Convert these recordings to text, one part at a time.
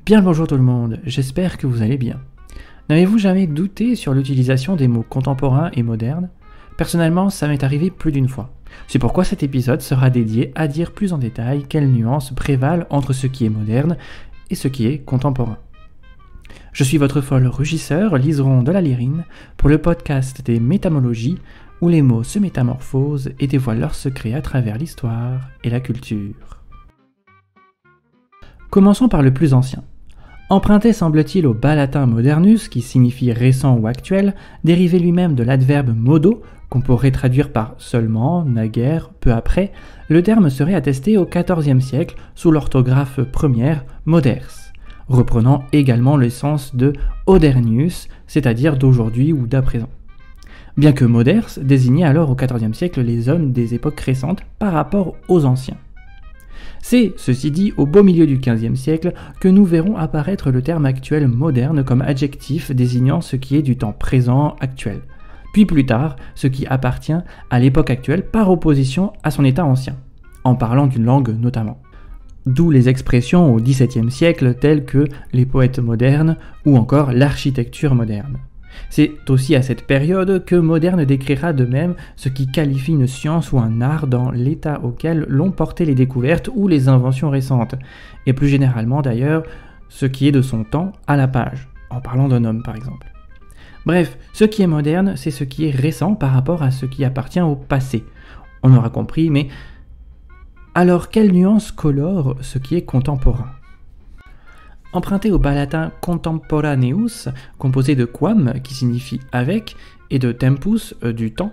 Bien le bonjour tout le monde, j'espère que vous allez bien. N'avez-vous jamais douté sur l'utilisation des mots contemporains et modernes? Personnellement, ça m'est arrivé plus d'une fois. C'est pourquoi cet épisode sera dédié à dire plus en détail quelles nuances prévalent entre ce qui est moderne et ce qui est contemporain. Je suis votre folle rugisseur, liseron de la lyrine, pour le podcast des métamologies, où les mots se métamorphosent et dévoilent leurs secrets à travers l'histoire et la culture. Commençons par le plus ancien. Emprunté semble-t-il au bas latin modernus, qui signifie récent ou actuel, dérivé lui-même de l'adverbe modo, qu'on pourrait traduire par seulement, naguère, peu après, le terme serait attesté au XIVe siècle sous l'orthographe première moders, reprenant également le sens de odernius, c'est-à-dire d'aujourd'hui ou d'à présent. Bien que moders désignait alors au XIVe siècle les hommes des époques récentes par rapport aux anciens. C'est, ceci dit, au beau milieu du XVe siècle que nous verrons apparaître le terme actuel moderne comme adjectif désignant ce qui est du temps présent actuel, puis plus tard ce qui appartient à l'époque actuelle par opposition à son état ancien, en parlant d'une langue notamment. D'où les expressions au XVIIe siècle telles que les poètes modernes ou encore l'architecture moderne. C'est aussi à cette période que moderne décrira de même ce qui qualifie une science ou un art dans l'état auquel l'ont porté les découvertes ou les inventions récentes, et plus généralement d'ailleurs, ce qui est de son temps à la page, en parlant d'un homme par exemple. Bref, ce qui est moderne, c'est ce qui est récent par rapport à ce qui appartient au passé. On aura compris, mais alors quelle nuance colore ce qui est contemporain ? Emprunté au bas latin contemporaneus, composé de quam, qui signifie avec, et de tempus, du temps,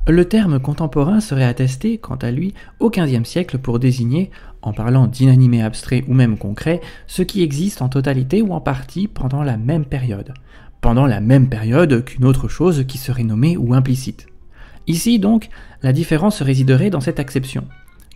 le terme contemporain serait attesté, quant à lui, au XVe siècle pour désigner, en parlant d'inanimé abstrait ou même concret, ce qui existe en totalité ou en partie pendant la même période qu'une autre chose qui serait nommée ou implicite. Ici donc, la différence résiderait dans cette acception,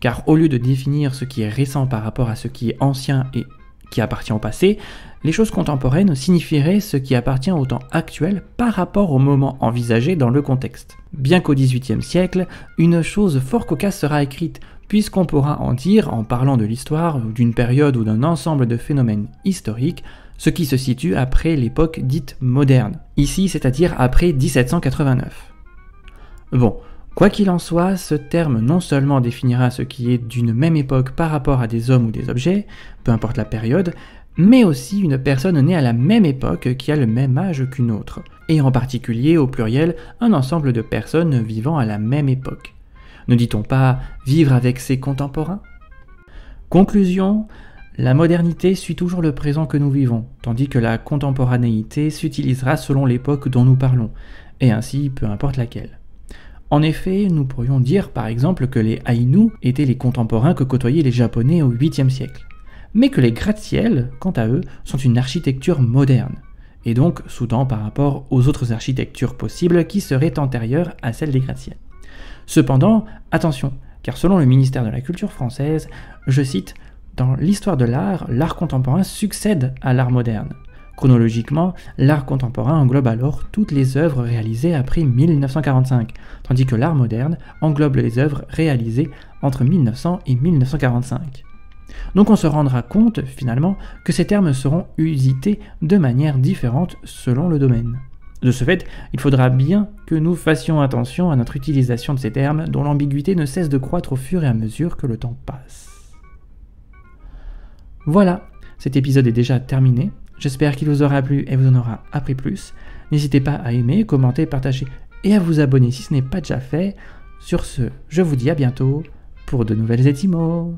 car au lieu de définir ce qui est récent par rapport à ce qui est ancien et qui appartient au passé, les choses contemporaines signifieraient ce qui appartient au temps actuel par rapport au moment envisagé dans le contexte. Bien qu'au XVIIIe siècle, une chose fort cocasse sera écrite, puisqu'on pourra en dire, en parlant de l'histoire, d'une période ou d'un ensemble de phénomènes historiques, ce qui se situe après l'époque dite moderne, ici c'est-à-dire après 1789. Bon, quoi qu'il en soit, ce terme non seulement définira ce qui est d'une même époque par rapport à des hommes ou des objets, peu importe la période, mais aussi une personne née à la même époque qui a le même âge qu'une autre, et en particulier au pluriel un ensemble de personnes vivant à la même époque. Ne dit-on pas vivre avec ses contemporains ? Conclusion, la modernité suit toujours le présent que nous vivons, tandis que la contemporanéité s'utilisera selon l'époque dont nous parlons, et ainsi peu importe laquelle. En effet, nous pourrions dire par exemple que les Aïnous étaient les contemporains que côtoyaient les Japonais au 8e siècle, mais que les gratte-ciels, quant à eux, sont une architecture moderne, et donc sous-tend par rapport aux autres architectures possibles qui seraient antérieures à celles des gratte-ciels. Cependant, attention, car selon le ministère de la Culture française, je cite, « Dans l'histoire de l'art contemporain succède à l'art moderne. Chronologiquement, l'art contemporain englobe alors toutes les œuvres réalisées après 1945, tandis que l'art moderne englobe les œuvres réalisées entre 1900 et 1945. Donc on se rendra compte, finalement, que ces termes seront usités de manière différente selon le domaine. De ce fait, il faudra bien que nous fassions attention à notre utilisation de ces termes dont l'ambiguïté ne cesse de croître au fur et à mesure que le temps passe. Voilà, cet épisode est déjà terminé. J'espère qu'il vous aura plu et vous en aura appris plus. N'hésitez pas à aimer, commenter, partager et à vous abonner si ce n'est pas déjà fait. Sur ce, je vous dis à bientôt pour de nouvelles étymos.